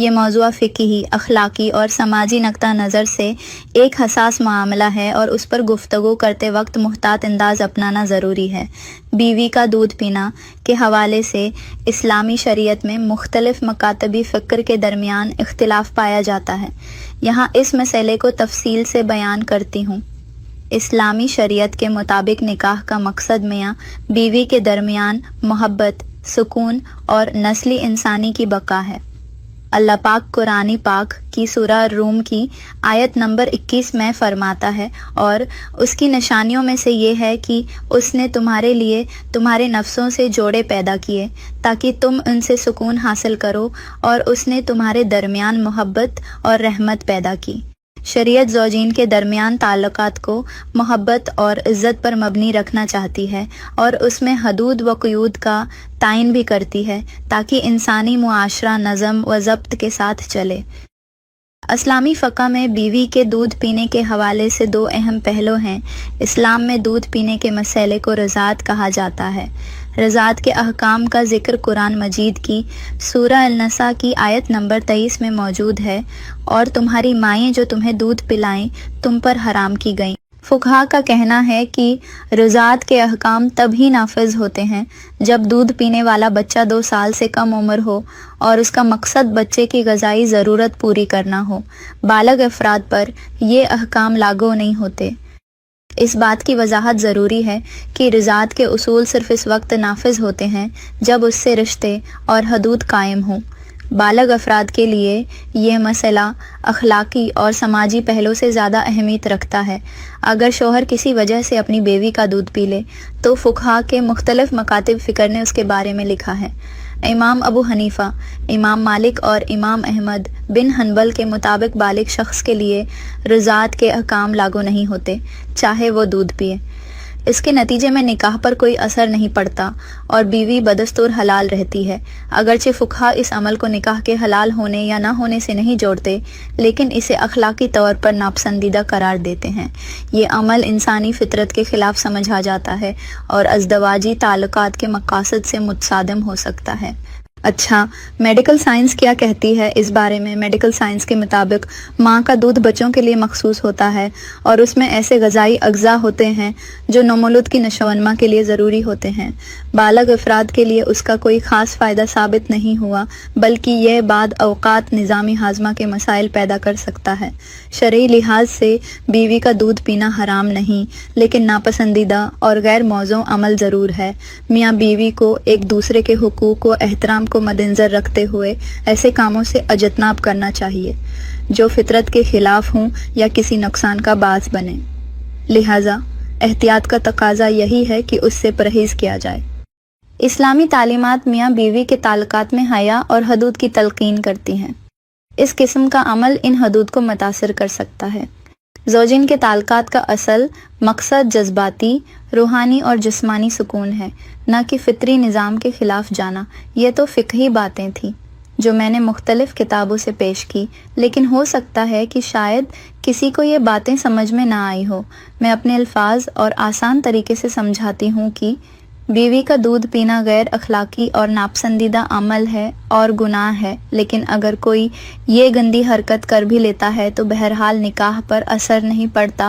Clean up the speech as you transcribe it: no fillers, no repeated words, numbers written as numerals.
یہ موضوع فقہی، اخلاقی اور سماجی نقطہ نظر سے ایک حساس معاملہ ہے اور اس پر گفتگو کرتے وقت محتاط انداز اپنانا ضروری ہے۔ بیوی کا دودھ پینا کے حوالے سے اسلامی شریعت میں مختلف مکاتبی فکر کے درمیان اختلاف پایا جاتا ہے۔ یہاں اس مسئلے کو تفصیل سے بیان کرتی ہوں۔ اسلامی شریعت کے مطابق نکاح کا مقصد میاں بیوی کے درمیان محبت، سکون اور نسلی انسانی کی بقا ہے۔ اللہ پاک قرآن پاک کی سورہ روم کی آیت نمبر 21 میں فرماتا ہے، اور اس کی نشانیوں میں سے یہ ہے کہ اس نے تمہارے لیے تمہارے نفسوں سے جوڑے پیدا کیے تاکہ تم ان سے سکون حاصل کرو، اور اس نے تمہارے درمیان محبت اور رحمت پیدا کی۔ شریعت زوجین کے درمیان تعلقات کو محبت اور عزت پر مبنی رکھنا چاہتی ہے، اور اس میں حدود و قیود کا تعین بھی کرتی ہے تاکہ انسانی معاشرہ نظم و ضبط کے ساتھ چلے۔ اسلامی فقہ میں بیوی کے دودھ پینے کے حوالے سے دو اہم پہلو ہیں۔ اسلام میں دودھ پینے کے مسئلے کو رضاعت کہا جاتا ہے۔ رضاعت کے احکام کا ذکر قرآن مجید کی سورہ النساء کی آیت نمبر 23 میں موجود ہے، اور تمہاری مائیں جو تمہیں دودھ پلائیں تم پر حرام کی گئیں۔ فقہا کا کہنا ہے کہ رضاعت کے احکام تب ہی نافذ ہوتے ہیں جب دودھ پینے والا بچہ 2 سال سے کم عمر ہو اور اس کا مقصد بچے کی غذائی ضرورت پوری کرنا ہو۔ بالغ افراد پر یہ احکام لاگو نہیں ہوتے۔ اس بات کی وضاحت ضروری ہے کہ رضاعت کے اصول صرف اس وقت نافذ ہوتے ہیں جب اس سے رشتے اور حدود قائم ہوں۔ بالغ افراد کے لیے یہ مسئلہ اخلاقی اور سماجی پہلو سے زیادہ اہمیت رکھتا ہے۔ اگر شوہر کسی وجہ سے اپنی بیوی کا دودھ پی لے تو فقہا کے مختلف مکاتب فکر نے اس کے بارے میں لکھا ہے۔ امام ابو حنیفہ، امام مالک اور امام احمد بن حنبل کے مطابق بالغ شخص کے لیے رضاعت کے احکام لاگو نہیں ہوتے، چاہے وہ دودھ پیے۔ اس کے نتیجے میں نکاح پر کوئی اثر نہیں پڑتا اور بیوی بدستور حلال رہتی ہے۔ اگرچہ فقہا اس عمل کو نکاح کے حلال ہونے یا نہ ہونے سے نہیں جوڑتے، لیکن اسے اخلاقی طور پر ناپسندیدہ قرار دیتے ہیں۔ یہ عمل انسانی فطرت کے خلاف سمجھا جاتا ہے اور ازدواجی تعلقات کے مقاصد سے متصادم ہو سکتا ہے۔ اچھا، میڈیکل سائنس کیا کہتی ہے اس بارے میں؟ میڈیکل سائنس کے مطابق ماں کا دودھ بچوں کے لیے مخصوص ہوتا ہے، اور اس میں ایسے غذائی اجزاء ہوتے ہیں جو نومولود کی نشو و نما کے لیے ضروری ہوتے ہیں۔ بالغ افراد کے لیے اس کا کوئی خاص فائدہ ثابت نہیں ہوا، بلکہ یہ بعد اوقات نظامی ہاضمہ کے مسائل پیدا کر سکتا ہے۔ شرعی لحاظ سے بیوی کا دودھ پینا حرام نہیں، لیکن ناپسندیدہ اور غیر موزوں عمل ضرور ہے۔ میاں بیوی کو ایک دوسرے کے حقوق و احترام کو مدنظر رکھتے ہوئے ایسے کاموں سے اجتناب کرنا چاہیے جو فطرت کے خلاف ہوں یا کسی نقصان کا باعث بنے۔ لہٰذا احتیاط کا تقاضا یہی ہے کہ اس سے پرہیز کیا جائے۔ اسلامی تعلیمات میاں بیوی کے تعلقات میں حیا اور حدود کی تلقین کرتی ہیں۔ اس قسم کا عمل ان حدود کو متاثر کر سکتا ہے۔ زوجین کے تعلقات کا اصل مقصد جذباتی، روحانی اور جسمانی سکون ہے، نہ کہ فطری نظام کے خلاف جانا۔ یہ تو فقہی باتیں تھیں جو میں نے مختلف کتابوں سے پیش کی، لیکن ہو سکتا ہے کہ شاید کسی کو یہ باتیں سمجھ میں نہ آئی ہو۔ میں اپنے الفاظ اور آسان طریقے سے سمجھاتی ہوں کہ بیوی کا دودھ پینا غیر اخلاقی اور ناپسندیدہ عمل ہے اور گناہ ہے، لیکن اگر کوئی یہ گندی حرکت کر بھی لیتا ہے تو بہرحال نکاح پر اثر نہیں پڑتا۔